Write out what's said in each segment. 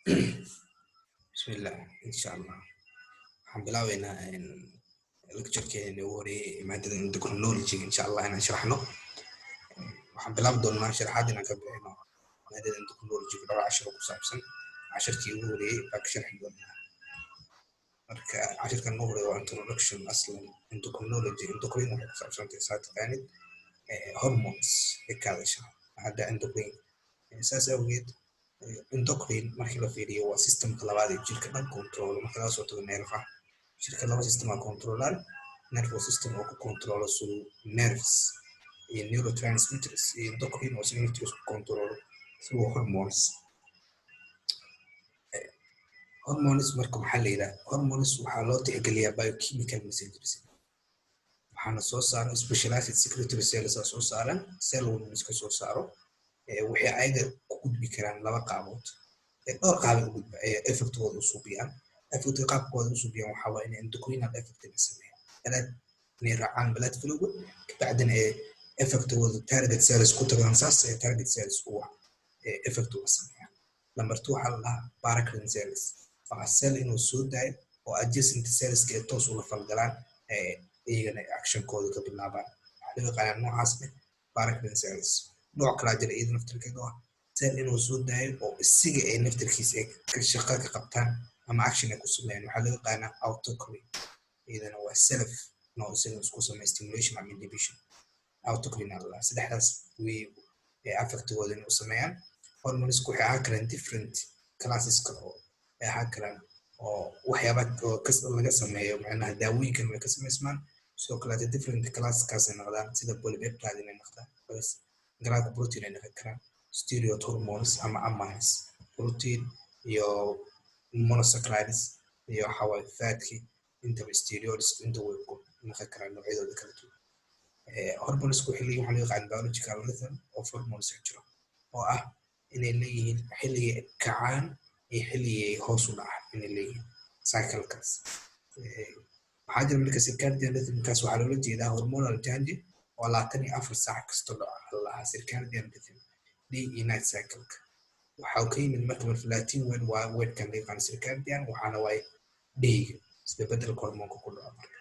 بسم الله إن شاء الله. حنبلاوينا إن lecture كأنه وري مادة endocrinology إن شاء الله أنا شرحنا. وحنبلاو دون شرحات إنك بينه مادة endocrinology كده 10 وخمسين 10 كيلو وري بكشرح دون. مركا 10 كان نوري وintroduction أصلا endocrinology endocrine وخمسين تسعة كانت hormones هكذا شرح هذا endocrine أساس أوجد endocrine markii la fiiriyo waa systemka labaad ee jirka dhan control marka laga soo tago neerfaha jirka laba system aa controlaan nervous system oo ku controlo through nerves iyo neurotransmitters iyo endocrine oo significantly ku controlo through hormones. Hormones marka maxaa la yidhaha hormones waxaa loo tixgeliyaa biochemical messengers waxaana soo saara specialized secretory cells soo saaran cell hormones ka soo saaro waxay ayaga ku gudbi karaan laba qaabood dhowr qaab u gudba effectooda u suubiyaan effectooda qaabkooda u suubiyaan waxaa waaye in endocrinal effect la sameeyo inay raacaan blood flow kabacdina effectooda target cells ku tagaan saas target cells kuwa effectooda sameeyaan. Number 2 waxaa la dhahaa paracrine cells waa cell inuu soo daayo oo adjacent cells ka toos ula falgalaan iyagana actionkooda ka bilaabaan waxaa laga yaqaanaa noocaas paracrine cells. nooc kala jira iyada naftirkeeda ah cell inuu soo daayo oo isiga ay naftirkiisa ay ka shaqo ka qabtaan ama action ay ku sameeyaan waxaa laga yaqaanaa autocrine iyadana waa self no cell isku sameeyo stimulation ama inhibition autocrine la saddexdaas way affectooda inuu sameeyaan. Hormones ku waxay ahaan karaan different classes oo ay ahaan karaan oo waxyaaba laga sameeyo macnaha daawooyinkan way ka sameysmaan sidoo kale different classes ay noqdaan sida polypeptide inay noqdaan glycoprotein ay noqon karaan steroid hormones ama amines protein iyo monosaccharides iyo xawaay fatki intaba steroids inta way ku noqon karaan noocyadooda kala duwan. Hormones ku xilliga waxaa loo yaqaan biological rhythm of hormones jiro oo ah inay leeyihiin xilliga kacaan iyo xilliga hoos u dhaca inay leeyihiin cyclekaas. waxaa jira marka circadian rhythmkaas waxaa loola jeedaa hormonal change oo 24 saac kasta dhaca la circadian rhythm day iyo night cycle waxaa ka yimid marka Latin word waa word kan la yaqaan circadian waxaana waay day isbeddelka hormoonka ku dhaca marka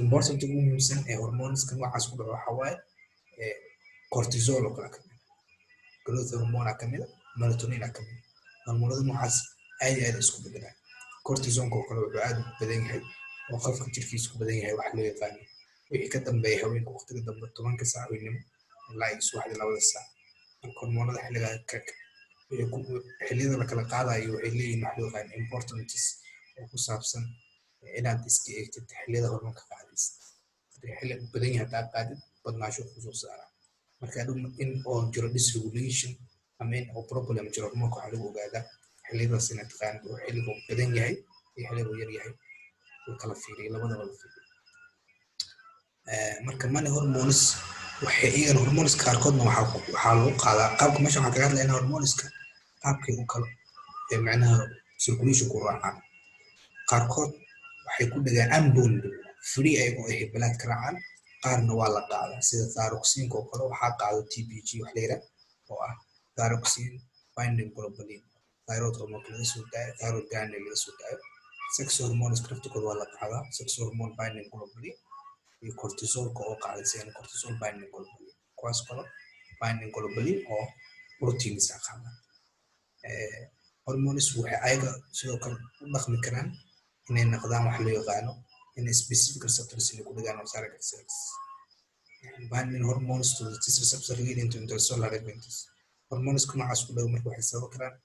important ugu muhiimsan ee hormones kan waxaas ku dhaca waxaa waaye cortisol oo kala kamid growth hormone kamid melatonin kamid hormoonada noocaas aad isku beddelaan cortisonka oo kale wuxuu aad u badan yahay oo qofka jirkiisa ku badan yahay wax loo yaqaan wixii ka dambeeya haweenka waqtiga dambe 10 saac weynimo ilaa subaxdii 2 saac hormoonada xilliyada la kala qaadayo waxay leeyihiin wax loo yaqaan importance oo ku saabsan inaad iska eegtid xilliyada hormoonka qaadaysa xilli badan yahay taa qaadid badnaasho ku soo saara marka in oo jiro dysregulation ama in oo problem jiro hormoonka waxaa lagu ogaadaa xilliyadaas inaad taqaan oo xilligu badan yahay iyo xilligu yar yahay kala fiiriyo labadaba la fiiriyo. marka mani hormones waxay iyaga hormones qaarkoodna waxaa lagu qaadaa qaabka meesha waxaa kaga hadlaynaa hormoneska qaabkay u kala macnaha circulation ku raacaan qaarkood waxay ku dhagaan unbound free ayagoo ay blood ka raacaan qaarna waa la qaadaa sida thyroxine oo kale waxaa qaado TBG wax la yiraahdo oo ah thyroxine binding globulin thyroid hormone laga soo daayo thyroid gland laga soo daayo sex hormones kraftikooda waa la qaadaa sex hormone binding globulin iyo cortisolka oo qaadaysa cortisol binding globulin kuwaas kale binding globulin oo proteins ah qaadaan. Hormones waxay ayaga sidoo kale u dhaqmi karaan inay noqdaan wax loo yaqaano in specific receptors inay ku dhagaan target cells binding hormones to the T receptor leading to intracellular events. Hormones kuma noocaas ku dhaw marka waxay sababi karaan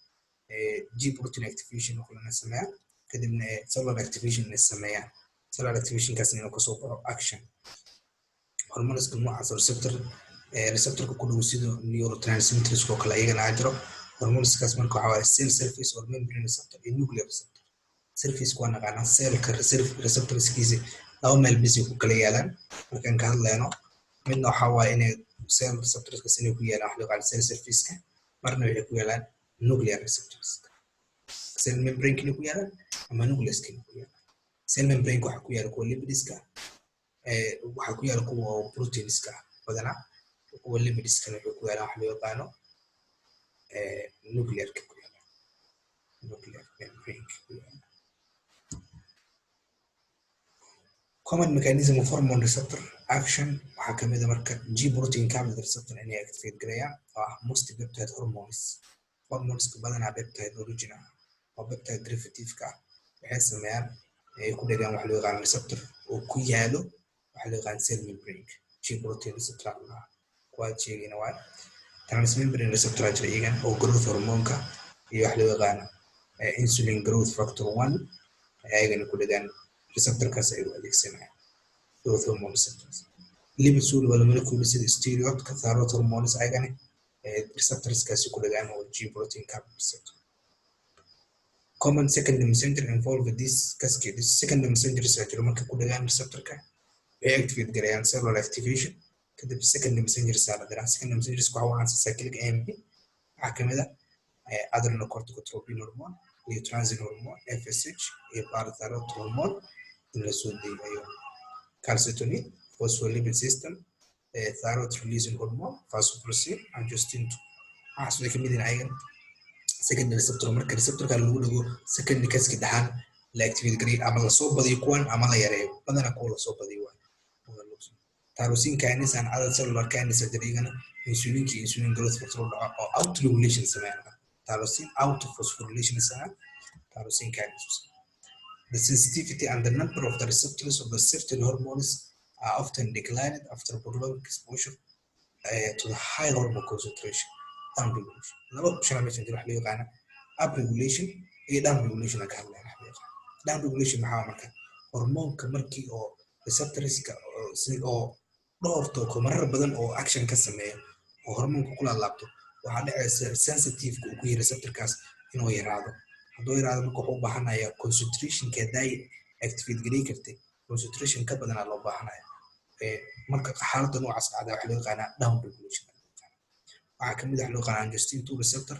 G protein activation oo kala sameeya kadibna cellular activation ay sameeyaan cellular activation kaas inuu ka soo baxo action. Hormones kuma noocaas receptor ku dhaw sida neurotransmitters oo kala iyagana jiro hormones kaas marka waxa waaye cell surface or membrane receptor iyo nuclear receptor surface ku naqaana cellka receptors kiisa laba meel bis ku kala yaalaan markaan ka hadlayno midna waxa waaye inay cell receptors ka inay ku yaalaan wax loo yaqaan cell surface ka marna waxay ku yaalaan nuclear receptors cell membrane ku yaalaan ama nucleus ku yaalaan cell membrane waxa ku yaala kuwa lipids ka waxa ku yaala kuwa proteins ka badanaa kuwa lipids ka ku yaala wax loo yaqaano nuclear ka ku yaala brain. Common mechanism of hormone receptor action waxaa kamid ah marka G protein capsid receptor inay activate gareeyaan most peptide hormones badanaa peptide original oo peptide derivative ka waxay sameeyaan ay ku dhegaan wax loo yaqaan receptor oo ku yaalo wax loo yaqaan cell membrane G protein receptor waa jeegina waa transmembrane receptor ajayigan oo growth hormonka iyo wax loo yaqaan insulin growth factor 1 ayagana ku dhegaan receptorkaas ay u adeegsanayaan growth hormone receptors lipid soluble molecules sida steroid ka thyroid hormones ayagana receptors kaasi ku dhegaan oo G protein capsid receptor. Common secondary messenger involved with this cascade secondary messenger receptor marka ku dhegaan receptorka ay activate gareeyaan cellular activation kadib secondary messenger saarada secondary messenger waxa uu aansa cyclic AMP waxa kamid ah adrenocorticotropic hormone luteinizing hormone FSH iyo parathyroid hormone in la soo deeyo calcitonin phospholipid system thyroid releasing hormone vasopressin angiotensin waxay kamid yihiin ayagan secondary receptor marka receptorka lagu dhago secondary cascade dhaxan la activate gareey ama la soo badiyo kuwan ama la yareeyo badana kuwa la soo badiyo waa tyrosine kinase and other cellular kinase jarigana insulin growth factor oo out regulation sameeyaan tyrosine out phosphorylation sameeyaan tyrosine kinase. The sensitivity and the number of the receptors of the certain hormones are often declined after prolonged exposure to the high hormone concentration. Down regulation. Laba option meesha jira wax loo yaqaan up regulation iyo down regulation ka hadlayna. Down regulation maxaa marka hormoonka markii oo receptorska oo dhowrto ko marar badan oo action ka sameeyo oo hormoonka kula laabto waxa dhacaysa sensitive ku yahay receptorkaas inuu yaraado hadduu yaraado marka wuxuu u baahanayaa concentration ka day activate gareey kartay concentration ka badan loo baahanaya marka xaaladda noocaas ah waxa loo yaqaan down regulation waxa kamid ah loo yaqaan angiotensin 2 receptor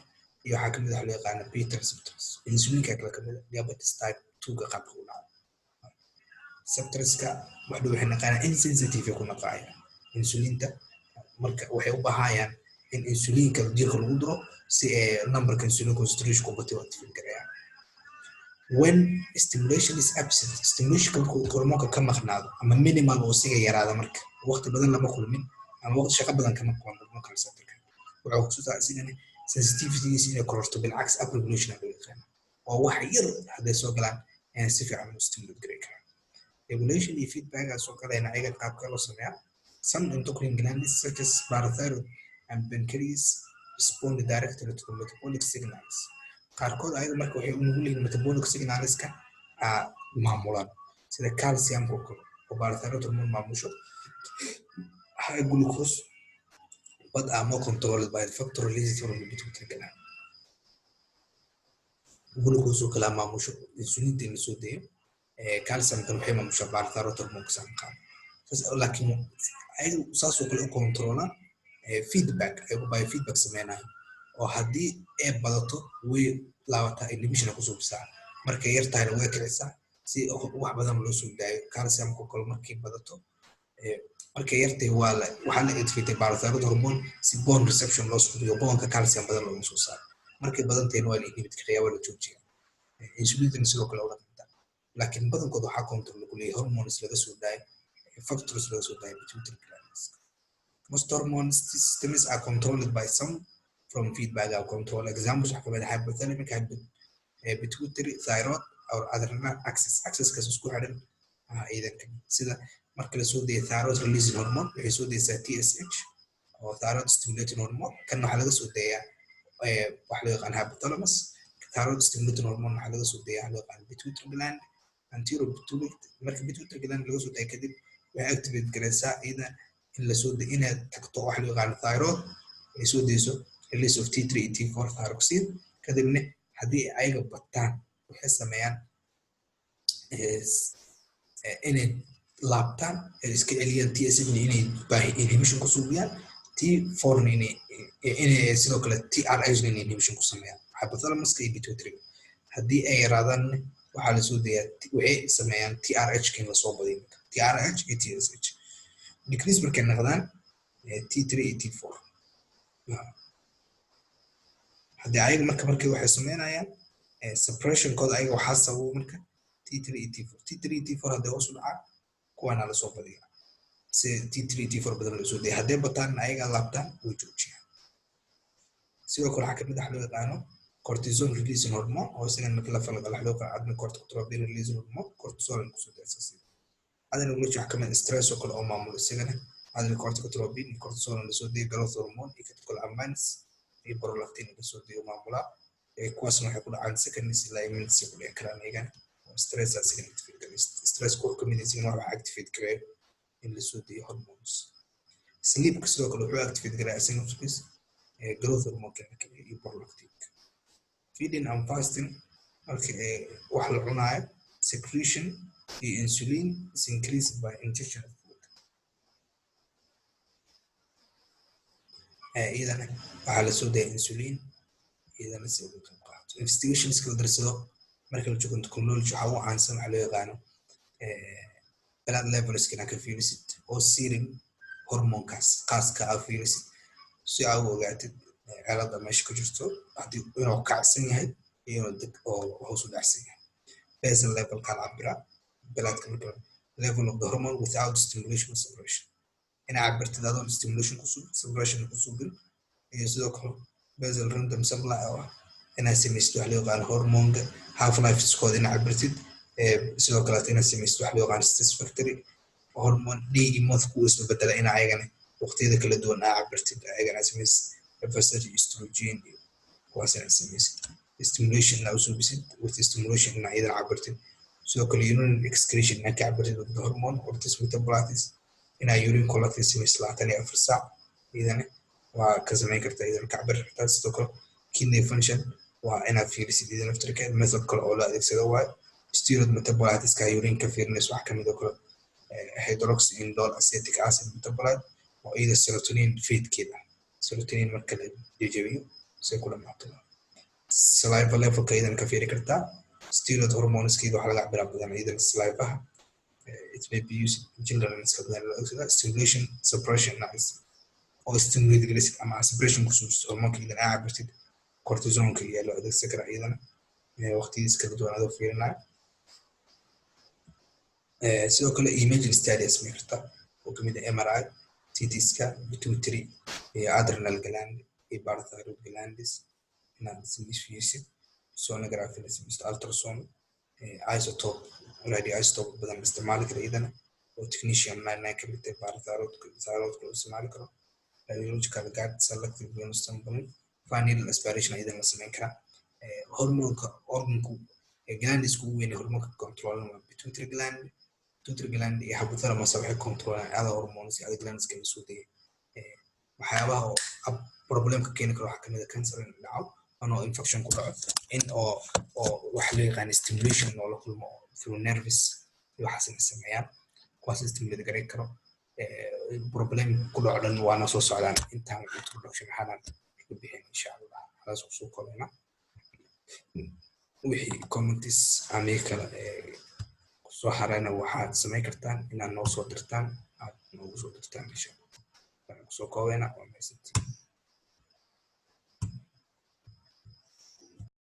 iyo waxa kamid ah loo yaqaan beta receptors insulinka kala kamid diabetes type 2 ka qabta receptorska waxdu waxay naqaan insensitive ku naqaaya insulinta marka waxay u baahayaan in insulinka jirka lagu diro si numberka insulin concentration ku bato activate gareeyaan. When stimulation is absent stimulation hormoonka ka maqnaado ama minimal oo siga yaraada marka waqti badan lama kulmin ama waqti shaqo badan kama qaban hormoonka receptorka wuxuu ku soo taasinay sensitivity inay kororto bil caks up regulation ay yaqaan oo wax yar haday soo galaan si fiican u stimulate gareeyaan. Regulation iyo feedback as oo kale ayaga qaabka loo sameeyaa some endocrine glands such as parathyroid and pancreas respond directly to the metabolic signals qaarkood ayaga marka waxay u nugul yihiin metabolic signalska maamulaan sida calcium oo parathyroid hormone maamusho high glucose but are more controlled by the factor released from the pituitary gland glucose oo kala maamusho insulin la soo deeyo calcium kan waxay maamusho parathyroid hormone sanqaan laakiin ay saas oo kale u controlaan feedback ay u biofeedback sameeyaan oo hadii ay badato way laabata inhibition ku soo bisaa markay yar tahay way kicisa si wax badan loo soo daayo calcium ku kala markay badato markay yar tahay waxa la activate parathyroid hormone si bone reception loo soo biyo bonka calcium badan loo soo saaro markay badan tahay waa la inhibit kareeyaa wala joojiyaa insulin sidoo kale wala laakiin badankood waxa control lagu leeyahay hormones laga soo daayo factors laga soo daayo pituitary glands. Most hormone systems are controlled by some from feedback or control. Examples are hypothalamic, pituitary, thyroid, or adrenal axis kaas isku xiran idan sida marka la soo deeyo thyroid releasing hormone waxay soo deeysaa TSH oo thyroid stimulating hormone kan waxa laga soo deeyaa wax loo yaqaan hypothalamus thyroid stimulating hormone waxa laga soo deeyaa loo yaqaan pituitary gland anterior pituitary marka pituitary gland laga soo deeyo kadib waxay activate gareysaa iyada in la soo deeyo inaad tagto wax loo yaqaan thyroid ay soo deeyso release of T3 and T4 thyroxine kadibna hadii ayaga bataan waxay sameeyaan inay laabtaan iska celiyaan TSH inay baahi inhibition ku suubiyaan T4 inay sidoo kale TRH inhibition ku sameeyaan hypothalamus iyo pituitary hadii ay yaraadaan waxa la soo deeyaa waxay sameeyaan TRH kin la soo badiyo TRH iyo TSH decrease markay noqdaan T3 iyo T4 hadii ayaga markay waxay sameeyaan suppression code ayaga waxaa sababa marka T3 iyo T4 T3 iyo T4 hadday hoos u dhacaan kuwaana lasoo badiya si T3 iyo T4 badan lasoo daya hadday bataan ayaga laabtaan way joojiyaan sidoo kale waxaa kamid ah loo yaqaano cortisol releasing hormone oo isagana marka la falgala loo yaqaano adrenocorticotropic releasing hormone cortisol kusoo daysasi adrenocorticotropic waxaa kamid stress oo kale oo maamulo isagana adrenocorticotropic iyo cortisol lasoo daya growth hormone iyo catecholamines iyo prolactin lasoo daya maamula kuwaas waxay ku dhacaan seconds ilaa minutes ku dhici karaan iyagana stress asigana stress ku kamid ah waxa activate gareeyo in lasoo dayo hormones sleep sidoo kale wuxuu activate gareeyaa synapses growth hormone iyo prolactin feeding and fasting marka wax la cunayo secretion iyo insulin is increased by ingestion of food iyadana waxaa lasoo daya insulin iyadana si ugu qaato investigations kala darsado marka la joogo endocrinology waxa uu caansan waxa loo yaqaano blood levels kana ka fiirisid oo serum hormoonkaas qaaska ah fiirisid si aad u ogaatid cilada meesha ku jirto hadii inuu kacsan yahay iyo dad oo hoos u dhacsan yahay basal level kala cabira blood level of the hormone without stimulation or suppression ina cabirtid adoo stimulation ku sub suppression ku subin iyo sidoo kale basal random supply oo ina samaysto wax loo yaqaan hormoonka half life score ina cabirtid sidoo kale ina samaysto wax loo yaqaan stress factory hormone dhiig madku isma bedela ina ayagana waqtiyada kala duwan cabirtid ayagana samaysto FSH estrogen واسع سميس stimulation لا أسوي بسيط with stimulation إن إذا عبرت so كل urine excretion إنك عبرت بالهرمون ortis metabolites إن urine collected سميس لا تاني أفر ساعة إذا وكذا ما يكرت إذا كعبر تاس تقول kidney function وأنا في رسيد إذا نفترك مثل كل أولاد يكسروا steroid metabolites كurine كفيرنس وحكم إذا كل hydroxy indole acetic acid metabolite وإذا serotonin feed كده serotonin marka la jejebiyo say kula mactuna saliva level ka idan ka fiiri kartaa steroid hormones kiido waxa laga cabiraa badan idan saliva it may be used generally in stimulation suppression or stimulate glycid ama suppression kusuus hormoonka idan ay cabirtid cortisol ka iyo loo adeegsan kara idan waqtigiis kala duwan adoo fiirinaa sidoo kale imaging studies ma kartaa oo kamid ah MRI CT scan pituitary adrenal gland parathyroid glands and symmetry sonography ultrasound isotope radioisotope badan isticmaali kara idana oo technician ma kamid ah parathyroid ko isticmaali karo radiological guard selective venous sampling final aspiration idan la sameyn kara hormoonka organku glands ku weyn hormoonka control pituitary gland iyo hypothalamus waxay controlaan ada hormones iyo glands ka soo day waxyaabaha problemka keeni karo waxa kamid ah cancer dhaco ama infection ku dhaco in oo wax loo yaqaan stimulation oo la kulmo through nerves iyo waxa sameeyaan kuwaas stimulate gareyn karo problem ku dhaco dhan waana soo socdaan intaan introduction hadan ku bixin insha Allah hada soo koobana wixii comments amay kala soo harayna waxaad sameyn kartaan inaad noo soo dirtaan insha Allah soo koobana oo